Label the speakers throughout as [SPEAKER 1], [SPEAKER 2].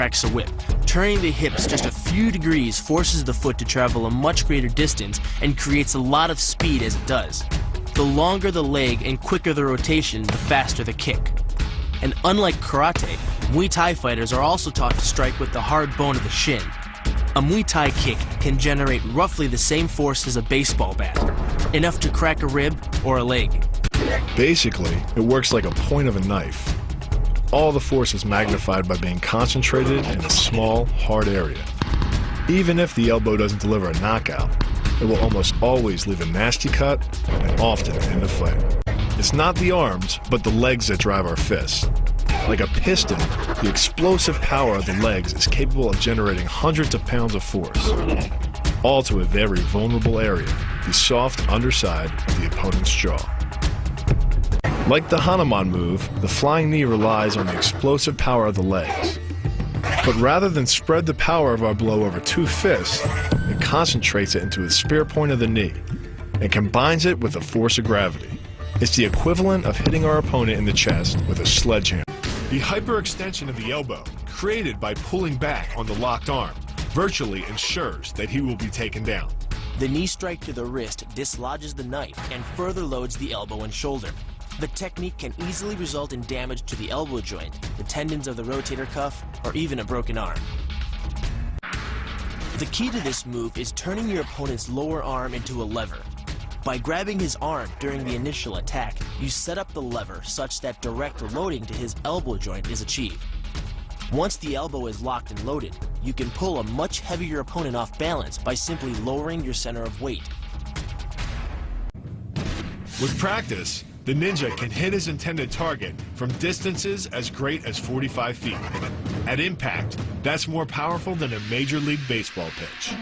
[SPEAKER 1] cracks a whip. Turning the hips just a few degrees forces the foot to travel a much greater distance and creates a lot of speed as it does. The longer the leg and quicker the rotation, the faster the kick. And unlike karate, Muay Thai fighters are also taught to strike with the hard bone of the shin. A Muay Thai kick can generate roughly the same force as a baseball bat, enough to crack a rib or a leg.
[SPEAKER 2] Basically, it works like a point of a knife. All the force is magnified by being concentrated in a small, hard area. Even if the elbow doesn't deliver a knockout, it will almost always leave a nasty cut and often end the fight. It's not the arms, but the legs that drive our fists. Like a piston, the explosive power of the legs is capable of generating hundreds of pounds of force, all to a very vulnerable area, the soft underside of the opponent's jaw. Like the Hanuman move, the flying knee relies on the explosive power of the legs. But rather than spread the power of our blow over two fists, it concentrates it into the spear point of the knee and combines it with the force of gravity. It's the equivalent of hitting our opponent in the chest with a sledgehammer. The hyperextension of the elbow, created by pulling back on the locked arm, virtually ensures that he will be taken down.
[SPEAKER 1] The knee strike to the wrist dislodges the knife and further loads the elbow and shoulder. The technique can easily result in damage to the elbow joint, the tendons of the rotator cuff, or even a broken arm. The key to this move is turning your opponent's lower arm into a lever. By grabbing his arm during the initial attack, you set up the lever such that direct loading to his elbow joint is achieved. Once the elbow is locked and loaded, you can pull a much heavier opponent off balance by simply lowering your center of weight.
[SPEAKER 2] With practice, the ninja can hit his intended target from distances as great as 45 feet. At impact, that's more powerful than a Major League Baseball pitch.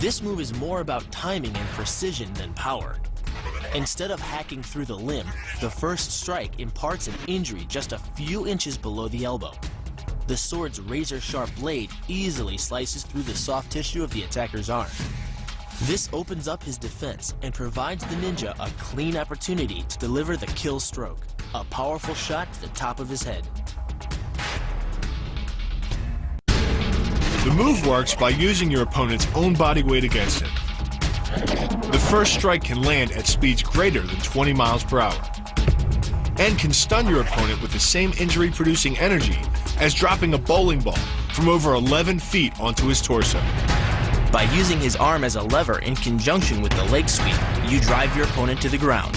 [SPEAKER 1] This move is more about timing and precision than power. Instead of hacking through the limb, the first strike imparts an injury just a few inches below the elbow. The sword's razor-sharp blade easily slices through the soft tissue of the attacker's arm. This opens up his defense and provides the ninja a clean opportunity to deliver the kill stroke, a powerful shot to the top of his head.
[SPEAKER 2] The move works by using your opponent's own body weight against him. The first strike can land at speeds greater than 20 miles per hour and can stun your opponent with the same injury-producing energy as dropping a bowling ball from over 11 feet onto his torso.
[SPEAKER 1] By using his arm as a lever in conjunction with the leg sweep, you drive your opponent to the ground.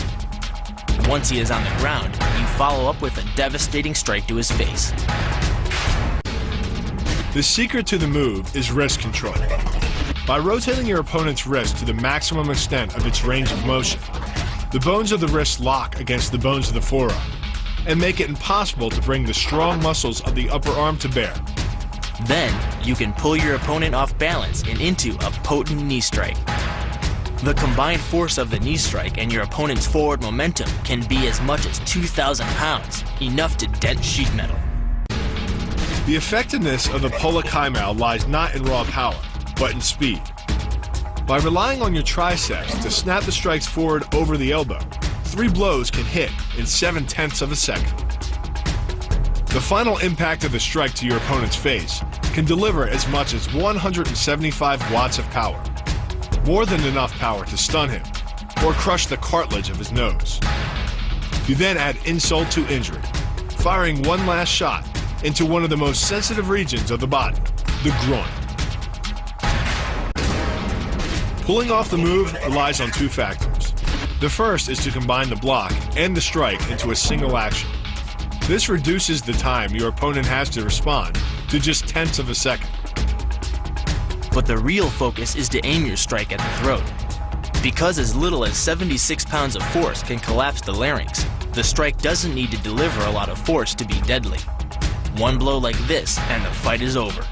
[SPEAKER 1] Once he is on the ground, you follow up with a devastating strike to his face.
[SPEAKER 2] The secret to the move is wrist control. By rotating your opponent's wrist to the maximum extent of its range of motion, the bones of the wrist lock against the bones of the forearm and make it impossible to bring the strong muscles of the upper arm to bear.
[SPEAKER 1] Then, you can pull your opponent off balance and into a potent knee strike. The combined force of the knee strike and your opponent's forward momentum can be as much as 2,000 pounds, enough to dent sheet metal.
[SPEAKER 2] The effectiveness of the Pola Kaimao lies not in raw power, but in speed. By relying on your triceps to snap the strikes forward over the elbow, 3 blows can hit in 7/10 of a second. The final impact of the strike to your opponent's face can deliver as much as 175 watts of power, more than enough power to stun him or crush the cartilage of his nose. You then add insult to injury, firing one last shot into one of the most sensitive regions of the body, the groin. Pulling off the move relies on 2 factors. The first is to combine the block and the strike into a single action. This reduces the time your opponent has to respond to just 10ths of a second.
[SPEAKER 1] But the real focus is to aim your strike at the throat. Because as little as 76 pounds of force can collapse the larynx, the strike doesn't need to deliver a lot of force to be deadly. One blow like this and the fight is over.